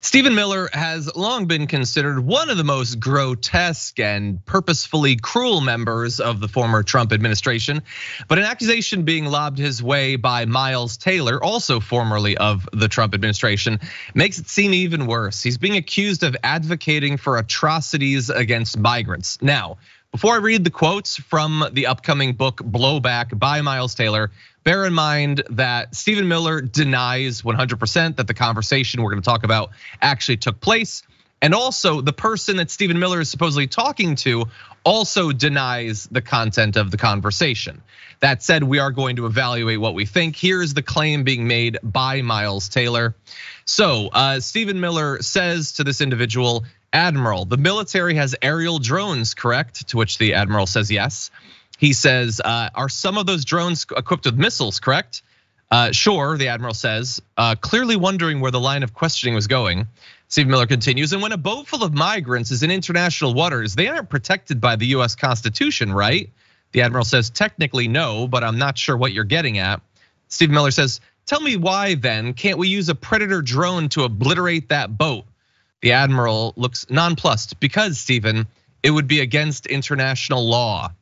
Stephen Miller has long been considered one of the most grotesque and purposefully cruel members of the former Trump administration. But an accusation being lobbed his way by Miles Taylor, also formerly of the Trump administration, makes it seem even worse. He's being accused of advocating for atrocities against migrants. Now, before I read the quotes from the upcoming book Blowback by Miles Taylor, bear in mind that Stephen Miller denies 100% that the conversation we're gonna talk about actually took place. And also the person that Stephen Miller is supposedly talking to also denies the content of the conversation. That said, we are going to evaluate what we think. Here's the claim being made by Miles Taylor. So Stephen Miller says to this individual, "Admiral, the military has aerial drones, correct?" To which the admiral says yes. He says, "Are some of those drones equipped with missiles, correct?" Sure, the admiral says, clearly wondering where the line of questioning was going. Stephen Miller continues, "And when a boat full of migrants is in international waters, they aren't protected by the US Constitution, right?" The admiral says, "Technically no, but I'm not sure what you're getting at." Stephen Miller says, "Tell me why then can't we use a Predator drone to obliterate that boat?" The admiral looks nonplussed. "Because, Stephen, it would be against international law."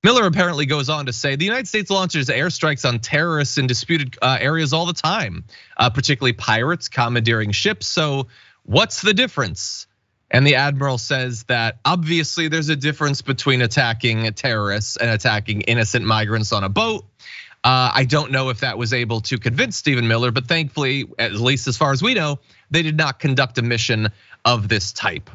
Miller apparently goes on to say, "The United States launches airstrikes on terrorists in disputed areas all the time, particularly pirates commandeering ships. So what's the difference?" And the admiral says that obviously there's a difference between attacking terrorists and attacking innocent migrants on a boat. I don't know if that was able to convince Stephen Miller, but thankfully, at least as far as we know, they did not conduct a mission of this type.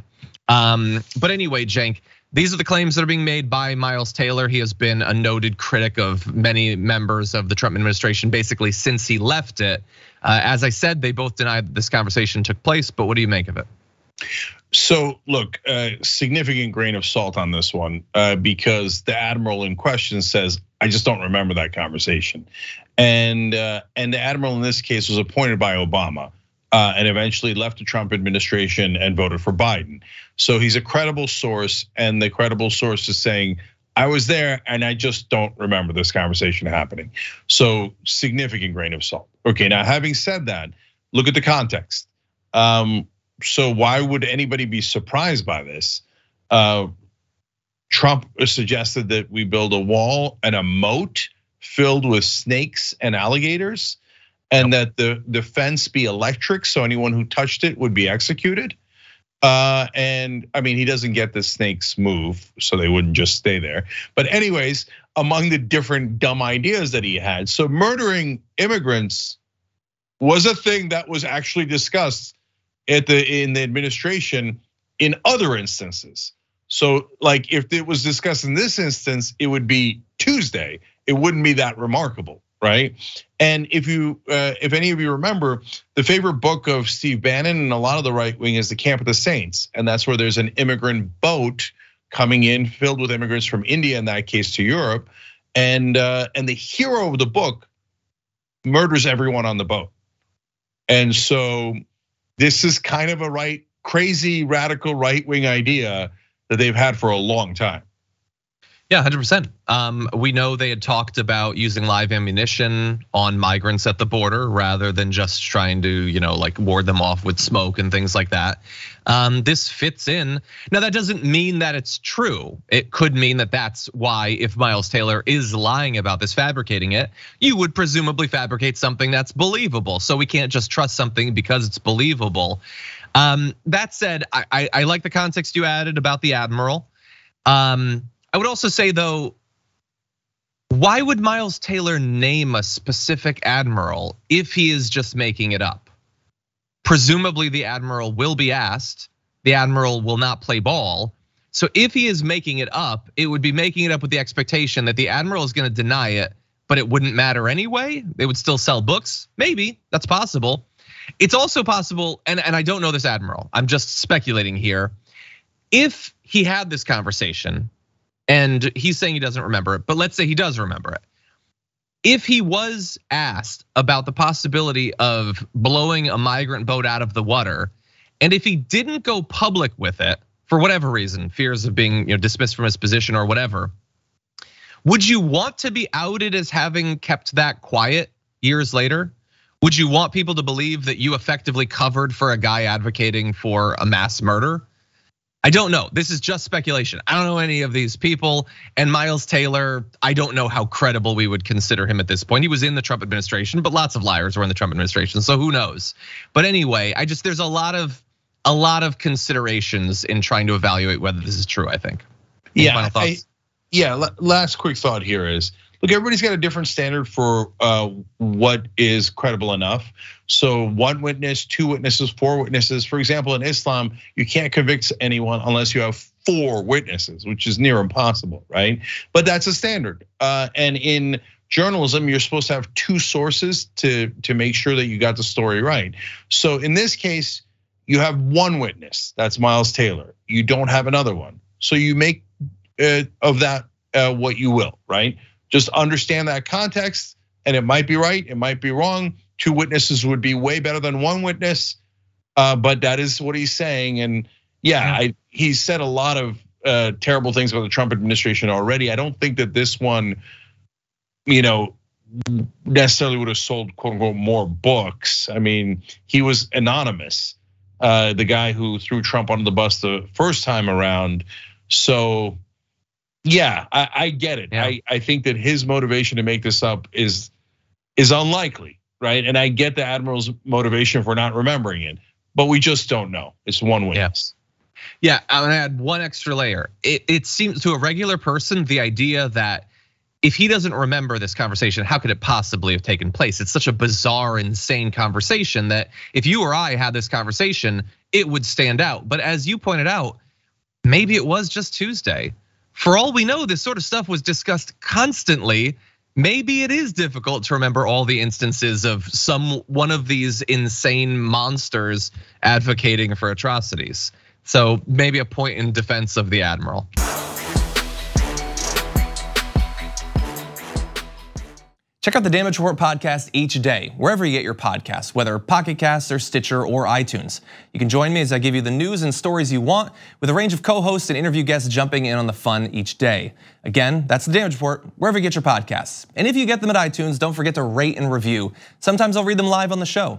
But anyway, Cenk, these are the claims that are being made by Miles Taylor. He has been a noted critic of many members of the Trump administration basically since he left it. As I said, they both denied that this conversation took place, but what do you make of it? So look, significant grain of salt on this one, because the admiral in question says, "I just don't remember that conversation." And the admiral in this case was appointed by Obama. And eventually left the Trump administration and voted for Biden. So he's a credible source, and the credible source is saying, "I was there and I just don't remember this conversation happening." So significant grain of salt. Okay, now having said that, look at the context. So why would anybody be surprised by this? Trump suggested that we build a wall and a moat filled with snakes and alligators, and that the fence be electric, so anyone who touched it would be executed. And I mean, he doesn't get the snakes move, so they wouldn't just stay there. But anyways, among the different dumb ideas that he had, so murdering immigrants was a thing that was actually discussed in the administration in other instances. So like if it was discussed in this instance, it would be Tuesday. It wouldn't be that remarkable. Right, and if any of you remember, the favorite book of Steve Bannon and a lot of the right wing is The Camp of the Saints, and that's where there's an immigrant boat coming in filled with immigrants from India, in that case to Europe, and the hero of the book murders everyone on the boat, and so this is kind of a crazy radical right wing idea that they've had for a long time. Yeah, 100%. We know they had talked about using live ammunition on migrants at the border rather than just trying to, like ward them off with smoke and things like that. This fits in. Now, that doesn't mean that it's true. It could mean that that's why, if Miles Taylor is lying about this, fabricating it, you would presumably fabricate something that's believable. So we can't just trust something because it's believable. That said, I like the context you added about the admiral. I would also say though, why would Miles Taylor name a specific admiral if he is just making it up? Presumably the admiral will be asked, the admiral will not play ball. So if he is making it up, it would be making it up with the expectation that the admiral is gonna deny it, but it wouldn't matter anyway. They would still sell books, maybe, that's possible. It's also possible, and I don't know this admiral, I'm just speculating here. If he had this conversation, and he's saying he doesn't remember it, but let's say he does remember it. If he was asked about the possibility of blowing a migrant boat out of the water, and if he didn't go public with it for whatever reason, fears of being dismissed from his position or whatever, would you want to be outed as having kept that quiet years later? Would you want people to believe that you effectively covered for a guy advocating for a mass murder? I don't know. This is just speculation. I don't know any of these people. And Miles Taylor, I don't know how credible we would consider him at this point. He was in the Trump administration, but lots of liars were in the Trump administration, so who knows? But anyway, there's a lot of considerations in trying to evaluate whether this is true, I think. Any final thoughts? Last quick thought here is, look, everybody's got a different standard for what is credible enough. So 1 witness, 2 witnesses, 4 witnesses. For example, in Islam, you can't convict anyone unless you have 4 witnesses, which is near impossible, right? But that's a standard. And in journalism, you're supposed to have 2 sources to make sure that you got the story right. So in this case, you have 1 witness, that's Miles Taylor. You don't have another one. So you make of that what you will, right? Just understand that context, and it might be right, it might be wrong. 2 witnesses would be way better than 1 witness, but that is what he's saying. And he said a lot of terrible things about the Trump administration already. I don't think that this one, necessarily would have sold quote unquote more books. I mean, he was anonymous, the guy who threw Trump under the bus the first time around. So yeah, I get it. Yeah. I think that his motivation to make this up is unlikely, right? And I get the admiral's motivation for not remembering it, but we just don't know. It's 1 witness. Yeah, I'm gonna add 1 extra layer. It seems to a regular person, the idea that if he doesn't remember this conversation, how could it possibly have taken place? It's such a bizarre, insane conversation that if you or I had this conversation, it would stand out. But as you pointed out, maybe it was just Tuesday. For all we know, this sort of stuff was discussed constantly. Maybe it is difficult to remember all the instances of one of these insane monsters advocating for atrocities. So maybe a point in defense of the admiral. Check out the Damage Report podcast each day, wherever you get your podcasts, whether Pocket Casts or Stitcher or iTunes. You can join me as I give you the news and stories you want, with a range of co-hosts and interview guests jumping in on the fun each day. Again, that's the Damage Report, wherever you get your podcasts. And if you get them at iTunes, don't forget to rate and review. Sometimes I'll read them live on the show.